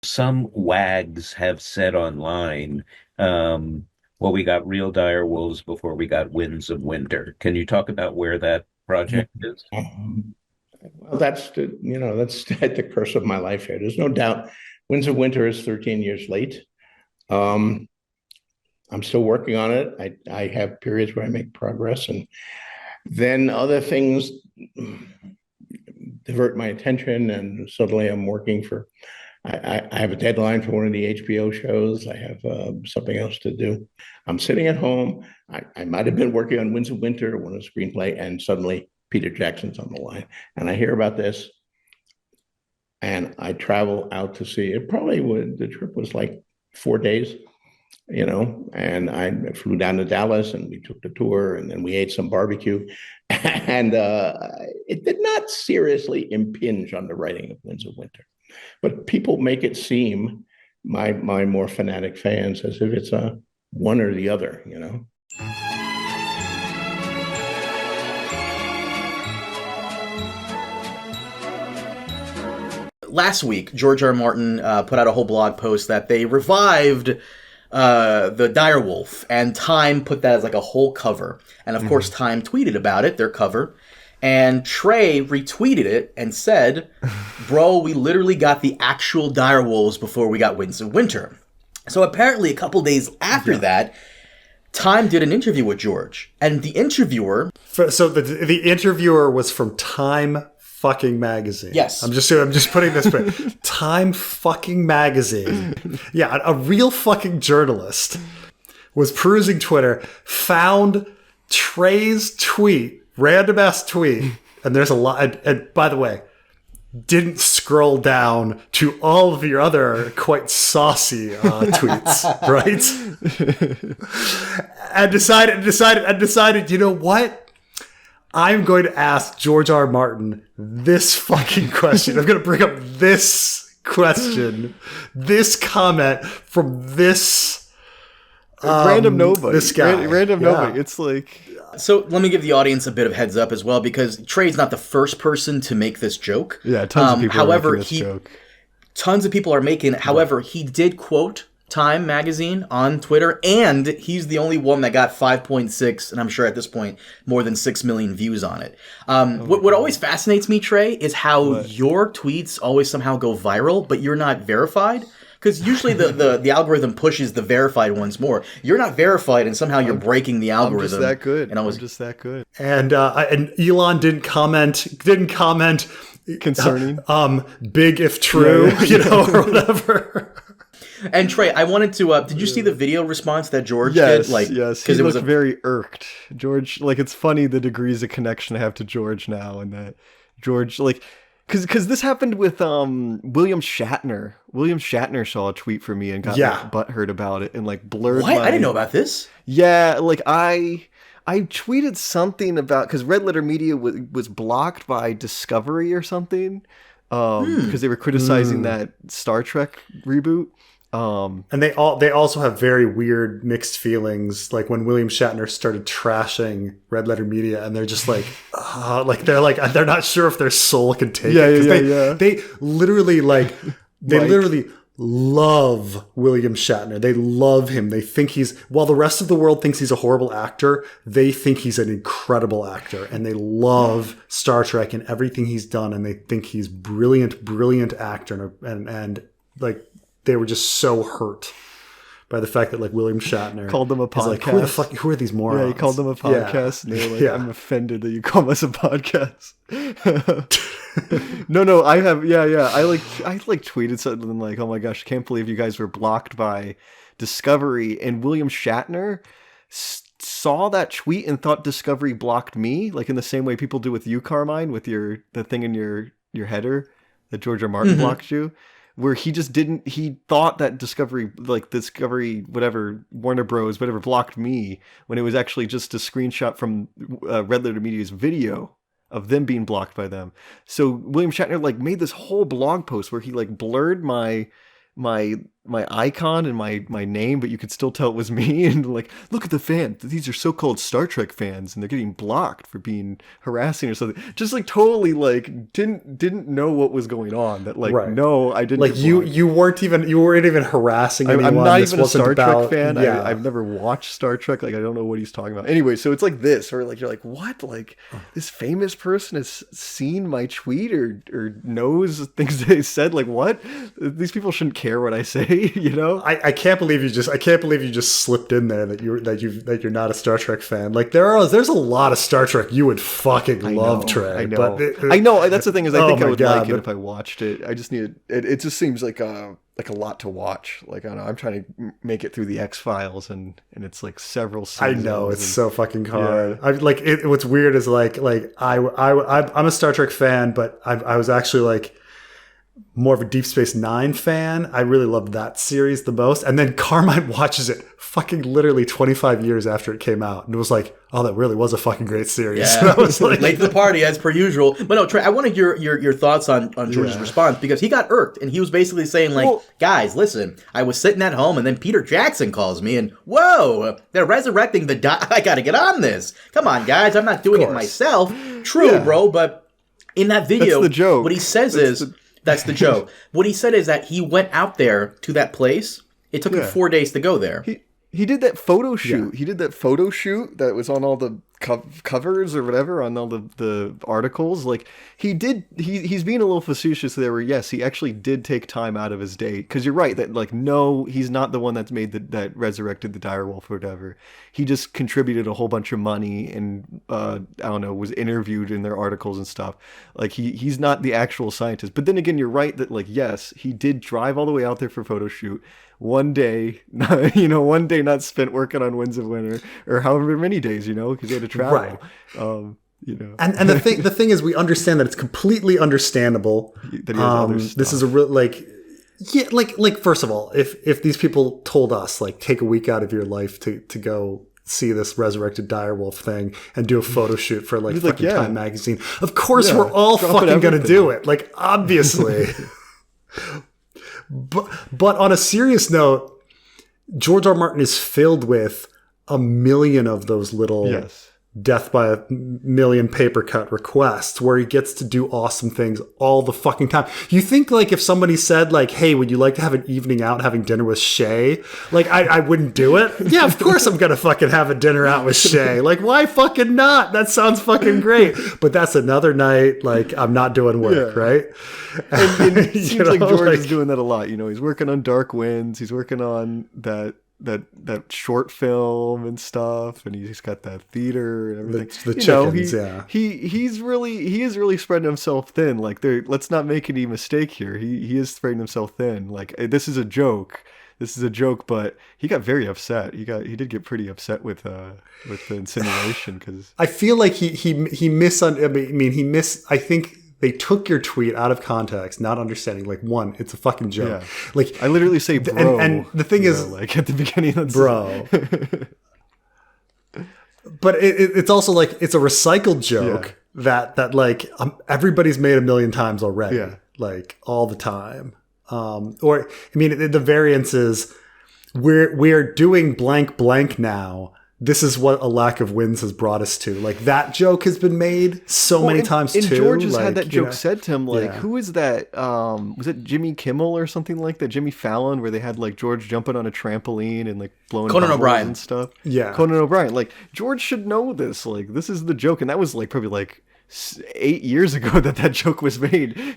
Some wags have said online, um, well, we got real dire wolves before we got winds of winter. Can you talk about where that project is? Well, that's the curse of my life here. There's no doubt. Winds of Winter is 13 years late. Um, I'm still working on it. I have periods where I make progress, and then other things divert my attention, and suddenly I'm working for. I have a deadline for one of the HBO shows. I have something else to do. I'm sitting at home. I might have been working on Winds of Winter, one of the screenplay, and suddenly Peter Jackson's on the line, and I hear about this, and I travel out to see it. Probably would the trip was like 4 days, and I flew down to Dallas and we took the tour and then we ate some barbecue. And it did not seriously impinge on the writing of Winds of Winter. But people make it seem, my more fanatic fans, as if it's a one or the other. Last week, George R. R. Martin put out a whole blog post that they revived the Direwolf, and Time put that as like a whole cover. And of course, Time tweeted about it, their cover. And Trey retweeted it and said, "Bro, we literally got the actual Direwolves before we got Winds of Winter." So apparently, a couple days after that, Time did an interview with George, and the interviewer. So the interviewer was from Time fucking magazine. Yes. I'm just putting this Time fucking magazine. Yeah, a real fucking journalist was perusing Twitter, found Trey's tweet, random ass tweet, and there's a lot. And by the way, didn't scroll down to all of your other quite saucy tweets, right? And decided, you know what? I'm going to ask George R. R. Martin this fucking question. I'm going to bring up this question, this comment from this random nobody. This guy. Random nobody. It's like... So let me give the audience a bit of heads up as well, because Trey's not the first person to make this joke. Yeah, tons of people are making this joke. Tons of people are making it. However, he did quote Time magazine on Twitter, and he's the only one that got 5.6, and I'm sure at this point more than 6 million views on it. What always fascinates me, Trey, is how your tweets always somehow go viral, but you're not verified. Because usually the algorithm pushes the verified ones more. You're not verified, and somehow you're breaking the algorithm. I'm just that good. And I'm just that good. And Elon didn't comment Concerning. Big if true, or whatever. And Trey, I wanted to. Did you see the video response that George did? Like, yes. He looked very irked. George, like, it's funny the degrees of connection I have to George now, and that George, like, because this happened with William Shatner. William Shatner saw a tweet from me and got like, butthurt about it and like blurred. What? I didn't know about this. Yeah, like I tweeted something about because Red Letter Media was blocked by Discovery or something because they were criticizing that Star Trek reboot. And they also have very weird mixed feelings, like when William Shatner started trashing Red Letter Media, and they're just like they're not sure if their soul can take it. They literally literally love William Shatner. They love him. They think while the rest of the world thinks he's a horrible actor, they think he's an incredible actor, and they love Star Trek and everything he's done, and they think he's brilliant actor, and like. They were just so hurt by the fact that like William Shatner called them a podcast. Like, who are these morons? Yeah, he called them a podcast. Yeah. And they were like, I'm offended that you call us a podcast. No, I have. Yeah. I tweeted something like, oh my gosh, I can't believe you guys were blocked by Discovery. And William Shatner saw that tweet and thought Discovery blocked me, like in the same way people do with you, Carmine, with the thing in your header that George R. Martin blocked you. Where he just didn't, he thought that Discovery, whatever, Warner Bros, whatever, blocked me, when it was actually just a screenshot from Red Letter Media's video of them being blocked by them. So William Shatner, like, made this whole blog post where he, like, blurred my icon and my name, but you could still tell it was me. And like, look at the fan. These are so-called Star Trek fans, and they're getting blocked for being harassing or something. Just like totally like didn't know what was going on. That like Right. no, I didn't. Like you weren't even harassing anyone. I'm not This even a wasn't Star about- Trek fan. Yeah. I've never watched Star Trek. Like I don't know what he's talking about. Anyway, so it's like this, or like you're like, what? Like this famous person has seen my tweet or knows things they said. Like what? These people shouldn't care what I say. You know? I can't believe you just slipped in there that you're not a Star Trek fan. Like there's a lot of Star Trek you would fucking love, Trey. I know. But I know. That's the thing is, I Oh think I my would God, like it but- if I watched it. I just need it. It just seems like a lot to watch. Like I don't know, I'm trying to make it through the X-Files, and it's like several I seasons. know it's and- so fucking hard. Yeah. I like it. What's weird is I'm a Star Trek fan, but I was actually like more of a Deep Space Nine fan. I really loved that series the most. And then Carmine watches it fucking literally 25 years after it came out, and it was like, oh, that really was a fucking great series. Yeah. And I was like, Late to the party as per usual. But no, Trey, I wanted your thoughts on George's Yeah. response, because he got irked and he was basically saying like, Well- guys, listen, I was sitting at home and then Peter Jackson calls me and whoa, they're resurrecting I gotta get on this. Come on, guys, I'm not doing it course. myself. True, Yeah. bro, but in that video, That's the joke. what he says that's the joke. What he said is that he went out there to that place. It took him 4 days to go there. He did that photo shoot. He did that photo shoot that was on all the covers or whatever, on all the articles. Like he did, he's being a little facetious there. Where yes, he actually did take time out of his day. Because you're right that like no, he's not the one that's made that resurrected the direwolf or whatever. He just contributed a whole bunch of money and I don't know, was interviewed in their articles and stuff. Like he's not the actual scientist. But then again, you're right that like yes, he did drive all the way out there for a photo shoot. One day, one day not spent working on Winds of Winter, or however many days, because he had to travel. Right. And the thing is, we understand that it's completely understandable. that he has other This stuff. is a real like first of all, if these people told us like take a week out of your life to go see this resurrected direwolf thing and do a photo shoot for like He's like, fucking yeah. Time magazine, of course Yeah, we're all drop it, fucking gonna everything. do it, like obviously. But on a serious note, George R. Martin is filled with a million of those little yes. death by a million paper cut requests where he gets to do awesome things all the fucking time. You think like if somebody said like, hey, would you like to have an evening out having dinner with Shay? Like I wouldn't do it. Yeah, of course I'm going to fucking have a dinner out with Shay. Like why fucking not? That sounds fucking great. But that's another night. Like I'm not doing work, Yeah. right? And it You seems like know, George like- is doing that a lot. He's working on Dark Winds. He's working on that short film and stuff, and he's got that theater and everything. The chickens, yeah. He is really spreading himself thin. Like let's not make any mistake here. He is spreading himself thin. Like this is a joke. But he got very upset. He did get pretty upset with the insinuation because I feel like I think they took your tweet out of context, not understanding. Like, one, it's a fucking joke. Yeah. Like, I literally say bro. and the thing is, like at the beginning, that's bro. But it's also like it's a recycled joke that like everybody's made a million times already, Yeah. like all the time. Or I mean, the variance is we're doing blank blank now. This is what a lack of wins has brought us to. Like that joke has been made so many times and too. George has like, had that you joke know, said to him, like, yeah. who is that? Was it Jimmy Kimmel or something like that? Jimmy Fallon, where they had like George jumping on a trampoline and like blowing Conan bubbles O'Brien. and stuff. Yeah. Conan O'Brien. Like George should know this. Like this is the joke, and that was like probably like 8 years ago that joke was made.